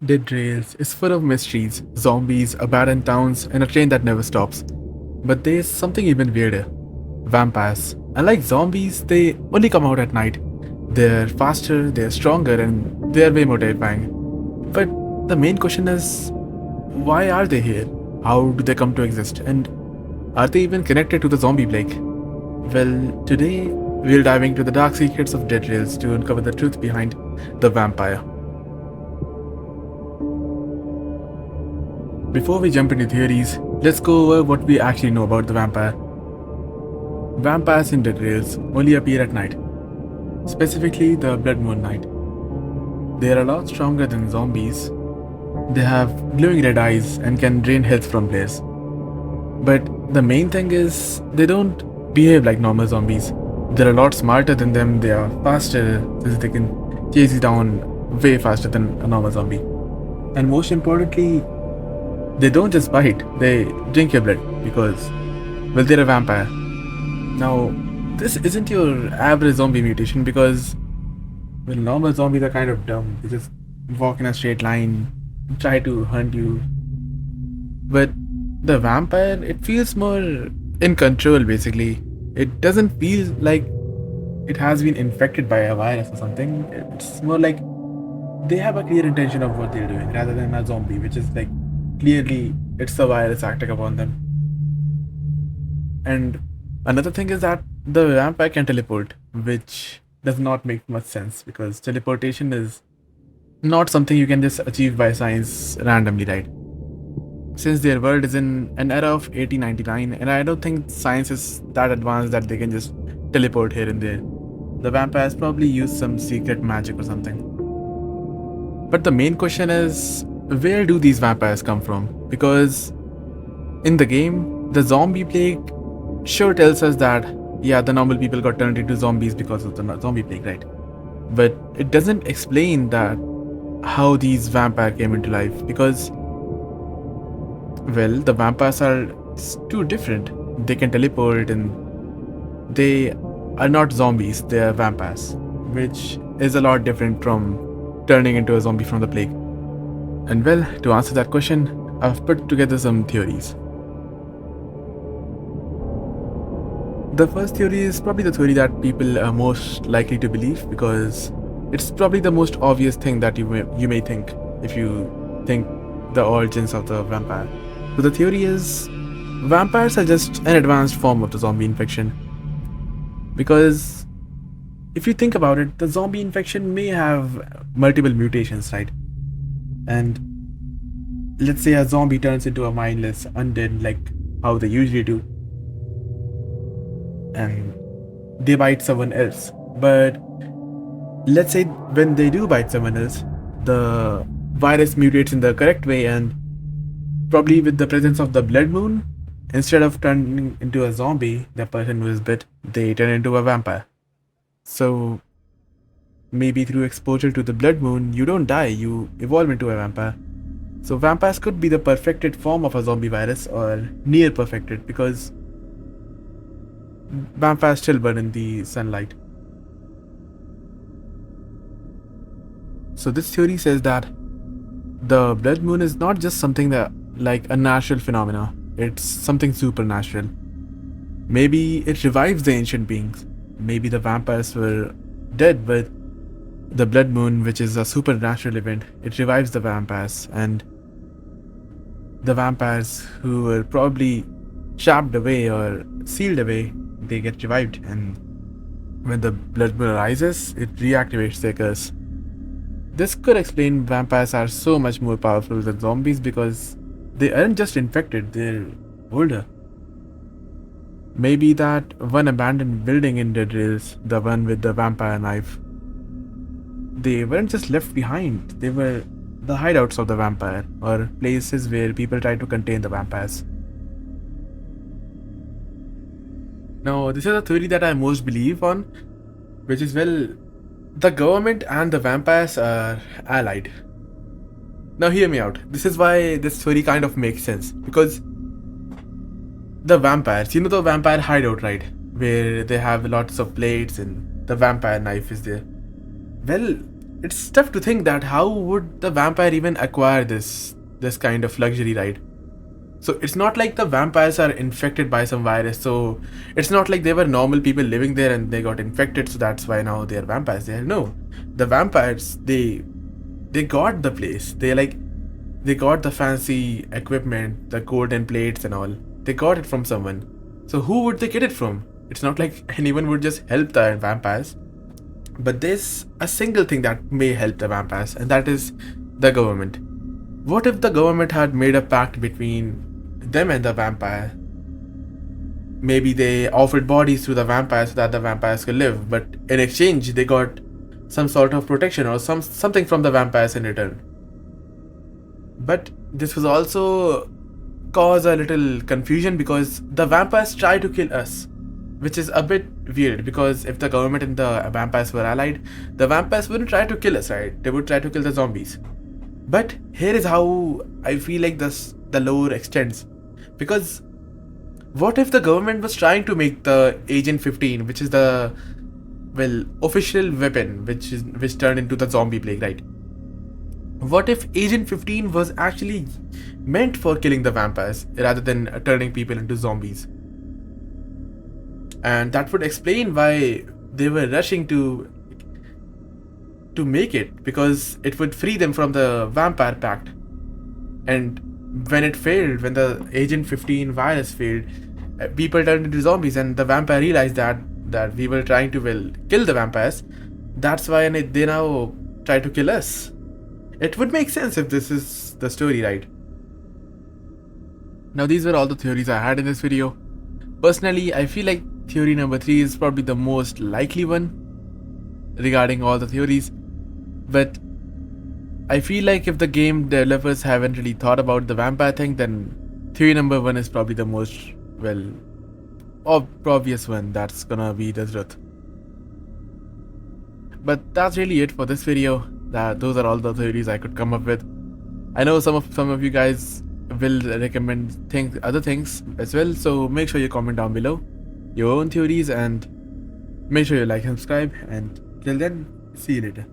Dead Rails is full of mysteries, zombies, abandoned towns, and a train that never stops. But there's something even weirder. Vampires. Unlike zombies, they only come out at night. They're faster, they're stronger, and they're way more terrifying. But the main question is, why are they here? How do they come to exist? And are they even connected to the zombie plague? Well, today we'll dive into the dark secrets of Dead Rails to uncover the truth behind the vampire. Before we jump into theories, let's go over what we actually know about the vampire. Vampires in Dead Rails only appear at night, specifically the Blood Moon night. They are a lot stronger than zombies. They have glowing red eyes and can drain health from players. But the main thing is, they don't behave like normal zombies. They're a lot smarter than them, they are faster, since they can chase you down way faster than a normal zombie. And most importantly, they don't just bite, they drink your blood because, well, they're a vampire. Now, this isn't your average zombie mutation because, well, normal zombies are kind of dumb. They just walk in a straight line, try to hunt you. But the vampire, it feels more in control basically. It doesn't feel like it has been infected by a virus or something. It's more like they have a clear intention of what they're doing rather than a zombie, which is like clearly it's the virus acting upon them. And another thing is that the vampire can teleport, which does not make much sense because teleportation is not something you can just achieve by science randomly, right? Since their world is in an era of 1899, and I don't think science is that advanced that they can just teleport here and there. The vampires probably use some secret magic or something. But the main question is, where do these vampires come from? Because in the game, the zombie plague sure tells us that, yeah, the normal people got turned into zombies because of the zombie plague, right? But it doesn't explain that how these vampires came into life because, well, the vampires are too different. They can teleport and they are not zombies, they are vampires, which is a lot different from turning into a zombie from the plague. And well, to answer that question, I've put together some theories. The first theory is probably the theory that people are most likely to believe because it's probably the most obvious thing that you may think if you think the origins of the vampire. So the theory is vampires are just an advanced form of the zombie infection. Because if you think about it, the zombie infection may have multiple mutations, right? And let's say a zombie turns into a mindless undead like how they usually do, and they bite someone else. But let's say when they do bite someone else, the virus mutates in the correct way, and probably with the presence of the blood moon, instead of turning into a zombie, the person who is bit, they turn into a vampire. So maybe through exposure to the blood moon, you don't die, you evolve into a vampire. So vampires could be the perfected form of a zombie virus or near perfected because vampires still burn in the sunlight. So this theory says that the blood moon is not just something that like a natural phenomena, it's something supernatural. Maybe it revives the ancient beings. Maybe the vampires were dead, but the blood moon, which is a supernatural event, it revives the vampires, and the vampires who were probably trapped away or sealed away, they get revived, and when the blood moon arises, it reactivates their curse. This could explain vampires are so much more powerful than zombies because they aren't just infected, they're older. Maybe that one abandoned building in Dead Rails, the one with the vampire knife, they weren't just left behind, they were the hideouts of the vampire, or places where people try to contain the vampires. Now, this is a theory that I most believe on, which is, well, the government and the vampires are allied. Now, hear me out. This is why this theory kind of makes sense. Because the vampires, you know the vampire hideout, right? Where they have lots of plates and the vampire knife is there. Well, it's tough to think that how would the vampire even acquire this kind of luxury, right? So it's not like the vampires are infected by some virus. So it's not like they were normal people living there and they got infected, so that's why now they're vampires there. No. The vampires, they got the place. They got the fancy equipment, the golden plates and all. They got it from someone. So who would they get it from? It's not like anyone would just help the vampires. But there's a single thing that may help the vampires, and that is the government. What if the government had made a pact between them and the vampire? Maybe they offered bodies to the vampires so that the vampires could live, but in exchange they got some sort of protection or something from the vampires in return. But this was also cause a little confusion because the vampires try to kill us, which is a bit weird because if the government and the vampires were allied, the vampires wouldn't try to kill us, right? They would try to kill the zombies. But here is how I feel like the lore extends. Because what if the government was trying to make the Agent 15, which is the official weapon which turned into the zombie plague, right? What if Agent 15 was actually meant for killing the vampires rather than turning people into zombies? And that would explain why they were rushing to make it, because it would free them from the vampire pact. And when it failed, when the Agent 15 virus failed, people turned into zombies, and the vampire realized that we were trying to kill the vampires. That's why they now try to kill us. It would make sense if this is the story, right? Now these were all the theories I had in this video. Personally, I feel like theory number 3 is probably the most likely one regarding all the theories. But I feel like if the game developers haven't really thought about the vampire thing, then theory number 1 is probably the most, obvious one that's gonna be the truth. But that's really it for this video. Those are all the theories I could come up with. I know some of you guys will recommend other things as well, so make sure you comment down below your own theories and make sure you like and subscribe, and till then, see you later.